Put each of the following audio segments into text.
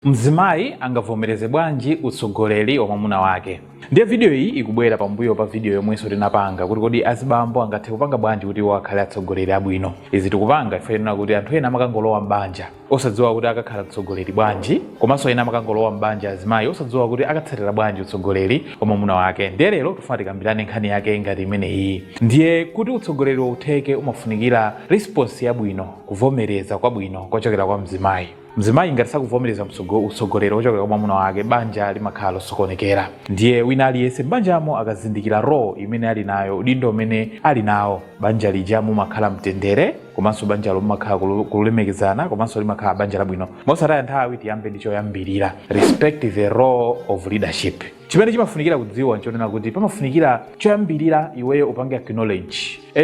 Mzimayi angavomereze bwanji utsogoleri wa mwamuna wake. Ndiye video iyi ikubwera pambuyo pa video yomwenso tinapanga kuti kodi azibambo angathe kupanga bwanji kuti wakhale atsogoleri abwino. Izi tikupanga ifenena kuti anthu ena amakangolowa mbanja osadziwa kuti akakhala atsogoleri bwanji, komanso ena amakangolowa mbanja azimayi osadziwa kuti akatsatira bwanji utsogoleri wa mwamuna wake. Ndiye lero tifuna tikambirane nkhani yake ngati imeneyi. Ndiye kuti utsogoleri utheke umafunikira response yabwino, kuvomereza kwabwino kochokera kwa mzimayi. Mzimayi ngati sakuvomereza utsogoleri wochokera kwa mwamuna wake, banja limakhala losokonekera. Ndiye wina aliyense m'banjamo akazindikira role imene ali nayo, udindo umene ali nawo, banja lija mumakhala mtendere, komanso banja limakhala kulemekezana, komanso limakhala banja labwino. Mosataya nthawi tiyambe ndi choyambirira, respect the role of leadership. Chimene chimafunikira kudziwa nchonena kuti pamafunikira choyambirira iweyo upange acknowledge,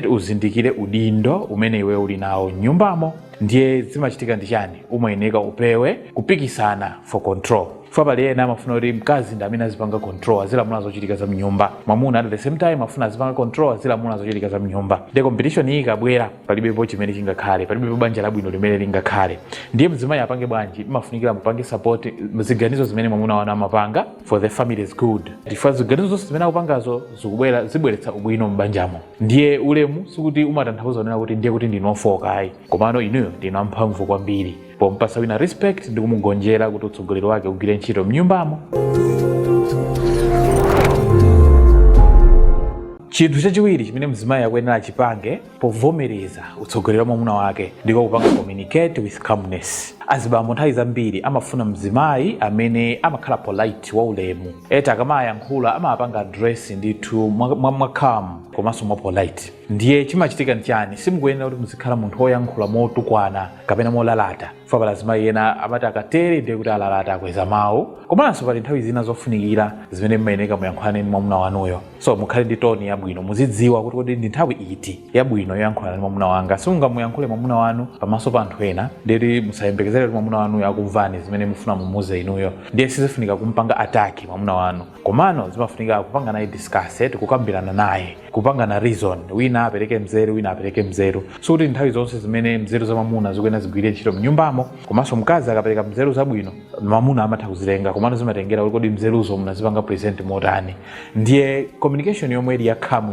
uzindikire udindo umene iweyo uli nawo nyumbamo. Ndiye zimachitika ndi chani? Umayeneka upewe kupikisana for control. Pali ena amafuna kuti mkazi ndi amene azipanga control, azilamula zochitika za mnyumba. Mwamuna at the same time afuna azipanga control, azilamula zochitika za mnyumba. Ndiye competition iyi ikabwera, palibepo chimene chingakhale, palibepo banja labwino limene lingakhale. Ndiye mzimayi apange bwanji? Imafunikira mupange support ziganizo zimene mwamuna wanu amapanga for the family's good. Ndifa ziganizo zonse zimene akupangazo zibweretsa ubwino m'banjamo. Ndiye ulemu sikuti umatanthauza kunena kuti ndiye kuti ndinofoka ayi, komano inuyo ndino amphamvu kwambiri. Pompasa wina respect ndi kumugonjera kuti utsogoleri wake ugwire ntchito mnyumbamo. Chinthu chachiwiri chimene mzimayi akuyenera achipange povomereza utsogoleri wa mwamuna wake ndiko kupanga communicate with calmness. Azibambo nthawi zambiri amafuna mzimayi amene amakhala polite, wa ulemu. Akamayankhula amapanga address ndithu mwa calm komanso mwa polite. Ndiye chimachitika nchani? Simukuyenera kuti muzikhala munthu woyankhula motukwana kapena molalata. Pali azimayi ena amati akatere ndiye kuti alalata, akweza mawu. Komanso pali nthawi zina zofunikira zimene mmayeneka muyankhulane ndi mwamuna wanuyo. So mukhale ndi toni yabwino, muzidziwa kuti kodi ndi nthawi iti yabwino yoyankhulana ndi mwamuna wanga. Simungamuyankhule mwamuna wanu pamaso pa anthu ena ndiye musayembekezere kuti mwamuna wanuyo akumvani zimene mufuna mumuze inuyo. Ndiye sizifunika kumpanga ataki mwamuna wanu, komano zimafunika kupanga naye discuss, kukambirana naye, kupanga na reason, wina apereke mzeru, wina apereke mzeru. So kuti nthawi zonse zimene mzeru za mwamuna zikuyenera zigwire ntchito mnyumbamo, komanso mkazi akapereka mzeru zabwino mwamuna amatha kuzilenga, komano zimatengera kuti kodi mzeruzo munazipanga present motani. Ndiye communication yomwe ili ya calm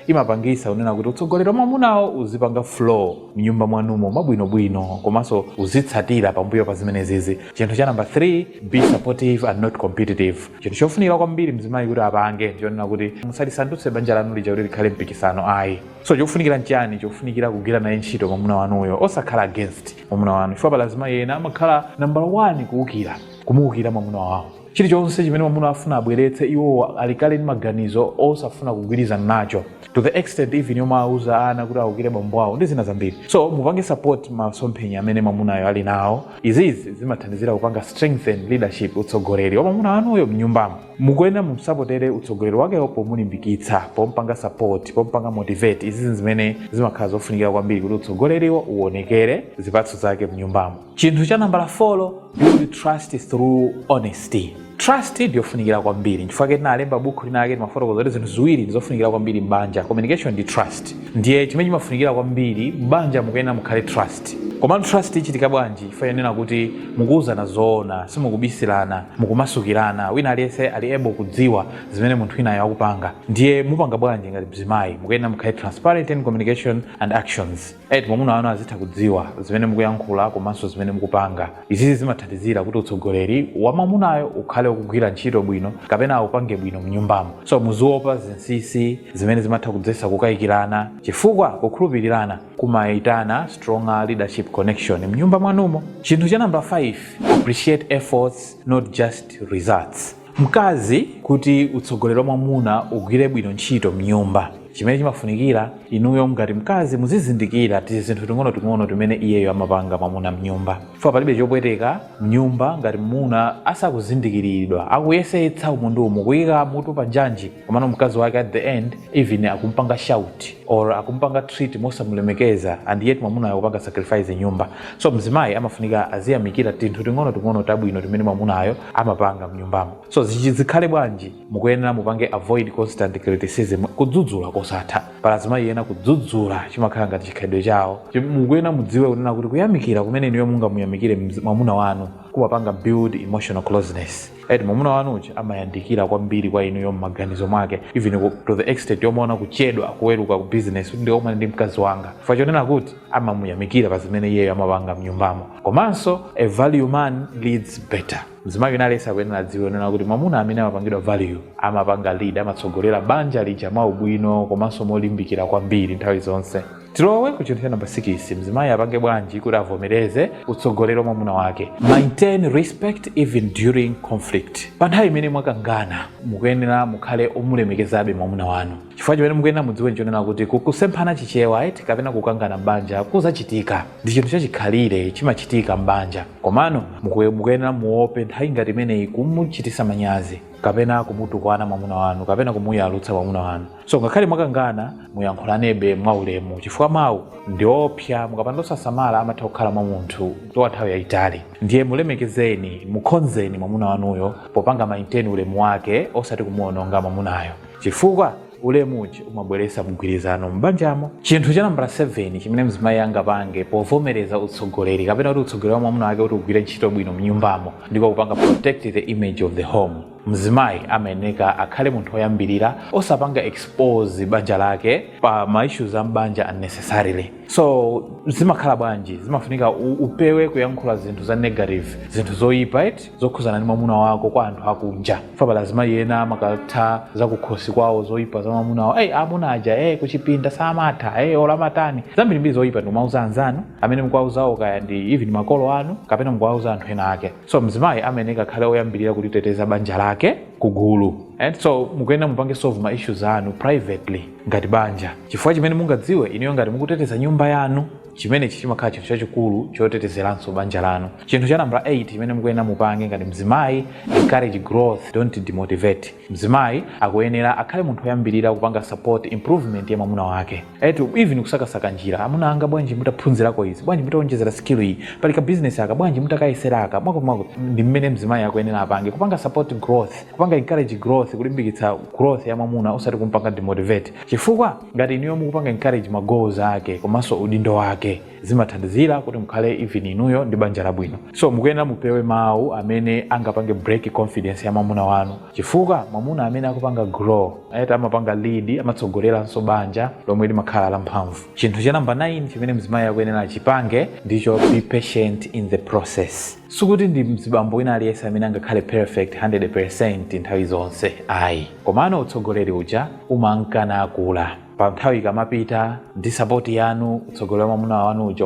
imapangisa unena kuti utsogoleri wa mwamunawo uzipanga flow mnyumba mwanumo mabwinobwino, komanso uzitsatira pambuyo pa zimene zizi. Chinthu cha number 3, be supportive and not competitive. Chinthu chofunika kwambiri mzimayi kuti apange ndionena kuti musalisandutse banja lanu lija kuti likhale mpikisano ayi. So chofunikira nchani? Chofunikira kugwira naye ntchito mwamuna wanuyo, osakhala against mwamuna wanu. Pali azimayi ena amakhala number 1 kumuukira mwamuna wawo. Chilichonse chimene mwamuna afuna abweretse, iwo alikale ndi maganizo osafuna kugwirizana nacho, to the extent even yomwe auza ana kuti aukire bambo awo ndi zina zambiri. So mupange support masomphenya amene mwamunayo ali nawo. Izizi zimathandizira kupanga strengthen leadership, utsogoleri wa mwamuna wanuyo mnyumbamo. Mukuyenera mumsapotere utsogoleri wakewo pomulimbikitsa, pompanga support, pompanga motivate. Izi zimene zimakhala zofunikira kwambiri kuti utsogoleriwo uonekere zipatso zake mnyumbamo. Chinthu cha nambala 4, build trust through honesty. Trust ndiyofunikira kwambiri. Chifukwa tinalemba buku linake timafotokoza zinthu ziwiri ndizofunikira kwambiri m'banja, communication ndi trust. Ndiye chimene chimafunikira kwambiri m'banja mukuyenera mukhale trust. Komano trust ichitika bwanji? Ifayenera kuti mukuuzana zoona, simukubisirana, mukumasukirana, wina aliyense ali able kudziwa zimene munthu winayo akupanga. Ndiye mupanga bwanji ngati mzimayi? Mukuyenera mukhale transparent in communication and actions. Mwamuna wanu azitha kudziwa zimene mukuyankhula komanso zimene mukupanga. Izizi zimathandizira kuti utsogoleri wa mwamunayo ukhale ukugwira ntchito bwino kapena upange bwino mnyumbamo. So muziopa zinsinsi zimene zimatha kudzesa kukayikirana, chifukwa kukhulupirirana kumayitana stronger leadership connection mnyumba mwanumo. Chinthu cha number 5, appreciate efforts not just results. Mkazi kuti utsogoleri wa mwamuna ugwire bwino ntchito mnyumba, chimene chimafunikira inuyo ngati mkazi muzizindikira zinthu ting'ono timene iyeyo amapanga mwamuna mnyumba. Palibe chopweteka mnyumba ngati mwamuna asakuzindikiridwa, akuyesetsa umundumu kuyika mutu pa njanji, komano mkazi wake at the end even akumpanga shout or akumpanga treat mosamulemekeza, and yet mwamuna akupanga sacrifice nyumba. So mzimayi amafunika aziyamikira tinthu ting'ono tabwino timene mwamunayo amapanga mnyumbamo. So zikhale bwanji? Mukuyenera mupange avoid constant criticism, kudzudzula kosatha. Pali azimayi ena kudzudzula chimakhala ngati chikhalidwe chawo. Mukuyenera mudziwe kunena kuti kuyamikira kumene niyo mungamuyamikire mwamuna wanu kumapanga build emotional closeness. Mwamuna wanuja amayandikira kwambiri kwa inuyo m'maganizo mwake, even to the extent yomaona kuchedwa kuweruka ku business ndi omwe ndi mkazi wanga, chifukwa chonena kuti amamuyamikira pa zimene iyeyo amapanga mnyumbamo. Komanso a value man leads better. Mzimayi nalesa akuyenera adziwe nena kuti mwamuna amene amapangidwa value amapanga lead, amatsogolera banja lija mwaubwino komanso molimbikira kwambiri nthawi zonse. Tilowe ku chinthu cha namba 6. Mzimayi apange bwanji kuti avomereze utsogoleri wa mwamuna wake. Maintain respect even during conflict. Pa nthawi imene mwakangana mukuyenera mukhale omulemekezabe mwamuna wanu, chifukwa chimene mukuyenera mudziwe nchonena kuti kusemphana chichewa kapena kukangana mbanja kuzachitika, ndi chinthu chachikhalire chimachitika mbanja. Komano mukuyenera muope nthawi ngati imeneyi kumuchitisa manyazi kapena kumutukwana mwamuna wanu kapena kumuyalutsa mwamuna wanu. So ngakhale mwakangana muyankhulanebe mwaulemu, chifukwa mawu ndi opsa, mukapanda osasamala amatha kukhala mwa munthu kwa nthawi yayitali. Ndiye mulemekezeni, mukhonzeni mwamuna wanuyo popanga maintain ulemu wake osati kumuononga mwamunayo, chifukwa ulemuji umabweretsa mgwirizano mbanjamo. Chinthu cha namba 7 chimene mzimayi angapange povomereza utsogoleri kapena kuti utsogoleri wa mwamuna wake kuti ugwire ntchito bwino mnyumbamo ndiko kupanga protect the image of the home. Mzimayi amayeneka akhale munthu oyambirira osapanga expose banja lake pa maissues a mbanja unnecessarily. So zimakhala bwanji zimafunika upewe kuyankhula zinthu za negative, zinthu zoyipa zokhuzana ndi mwamuna wako kwa anthu akunja. Faba lazima yena makatha za kukhosi kwawo zoyipa za mwamuna wawo, amuna aja kuchipinda samatha, ola matani, zambiri zoyipa ndi mauza anzanu amene mkwauzawo kaya ndi even makolo anu kapena mkwauza anthu ena ake. So mzimayi amayeneka akhale oyambirira kuteteza banja lake kugulu. And so mukuyenera mupange solve ma issues anu privately ngati banja, chifukwa chimene mungadziwe iniyo ngati mukuteteza nyumba yanu chimene chimakhala chinthu chachikulu chotetezeranso banja lanu. Chinthu cha namba 8 chimene mukuyenera mupange ngati mzimayi, encourage growth, don't demotivate. Mzimayi akuyenera akhale munthu oyambirira kupanga support improvement ya mwamuna wake, even kusakasaka njira, amuna anga bwanji mutaphunzirako izi, bwanji mutaonjezera skill iyi, palika business yaka bwanji mutakayeseraka mwako. Ndi mmene mzimayi akuyenera apange kupanga support growth, kupanga encourage growth, kulimbikitsa growth ya mwamuna osati kumpanga demotivate, chifukwa ngati iniyo mukupanga encourage ma goals ake komanso udindo wake zimathandizira kuti mukhale even inuyo ndi banja labwino. So mukuyenera mupewe mawu amene angapange break confidence ya mwamuna wanu, chifukwa mwamuna amene akupanga grow amapanga lead, amatsogoleranso banja lomwe limakhala lamphamvu. Chinthu cha namba 9 chimene mzimayi akuyenera achipange ndicho be patient in the process. Sukuti ndi mzibambo wina aliyense amene angakhale perfect 100% nthawi zonse, ayi. Komano utsogoleri uja umankana akula. Pa nthawi ikamapita ndi support yanu, utsogoleri wa mwamuna wanu uja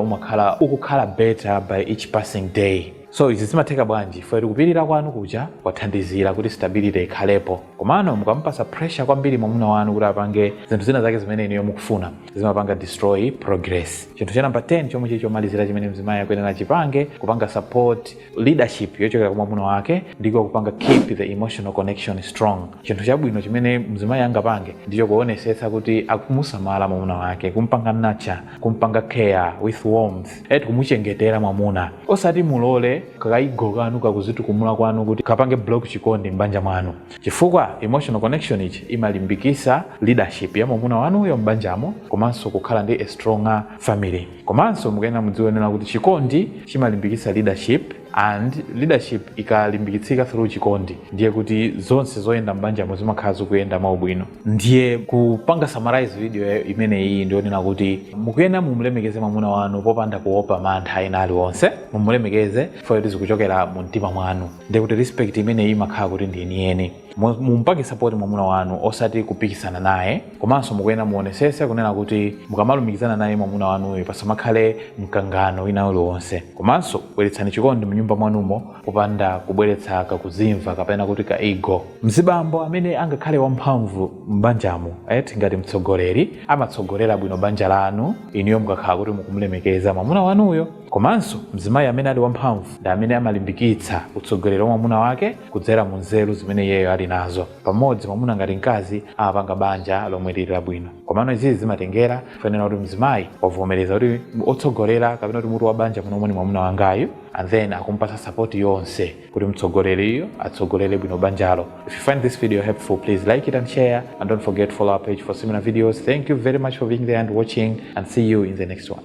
ukukhala better by each passing day. So izi zimatheka bwanji fwe kupirira kwanu kuja kwathandizira kuti stability ikhalepo. Komano mukampasa pressure kwambiri mwamuna wanu kuti apange zinthu zina zake zimene iniyo mukufuna, zimapanga destroy progress. Chinthu cha namba 10 chomwe chomalizira chimene mzimayi akuyenera achipange, kupanga support leadership yochokera kwa mwamuna wake ndiko kupanga keep the emotional connection strong. Chinthu chabwino chimene mzimayi angapange ndicho kuonesetsa kuti akumusamala mwamuna wake, kumpanga nurture, kumpanga care with warmth, kumuchengetera mwamuna, osati mulole kakaigo kanu kakuzitukumula kwanu kuti kapange block chikondi mbanja mwanu, chifukwa emotional connection ichi imalimbikisa leadership ya mwamuna wanuyo mbanjamo komanso kukhala ndi a stronger family. Komanso mukuyenera mudziwe nena kuti chikondi chimalimbikisa leadership, and leadership ikalimbikitsika through chikondi ndiye kuti zonse zoyenda mbanja zimakhala zikuyenda mwaubwino. Ndiye kupanga summarize video imene iyi ndionena kuti mukuyenera mumulemekeze mwamuna wanu popanda kuopa mantha ena aliwonse, mumulemekeze foti zikuchokera mu mtima mwanu, ndiye kuti respect imene iyi imakhala kuti ndi yeniyeni. Mumpange support mwamuna wanu osati kupikisana naye, komanso mukuyenera muonesese kunena kuti mukamalumikizana naye mwamuna wanuyo pasamakhale mkangano wina uliwonse. Komanso bweretsani chikondi mnyumba mwanumo popanda kubweretsa kakuzimva kapena kuti ka ego. Mzibambo amene angakhale wamphamvu mbanjamo ngati mtsogoleri amatsogolera bwino banja lanu iniyo mukakhala kuti mukumulemekeza mwamuna wanuyo. Komanso mzimayi amene ali wamphamvu ndi amene amalimbikitsa utsogoleri wa mwamuna wake kudzera mu nzeru zimene yeyo ali nazo. Pamodzi mwamuna ngati mkazi amapanga banja lomwe lili labwino. Komano izi zimatengera kufanana kuti mzimayi wavomereza kuti otsogolera kapena kuti mutu wa banja munomwe ni mwamuna wangayo, and then akumpasa support yonse kuti mtsogoleriyo atsogolere bwino banjalo. If you find this video helpful, please like it and share, and don't forget to follow our page for similar videos. Thank you very much for being there and watching, and see you in the next one.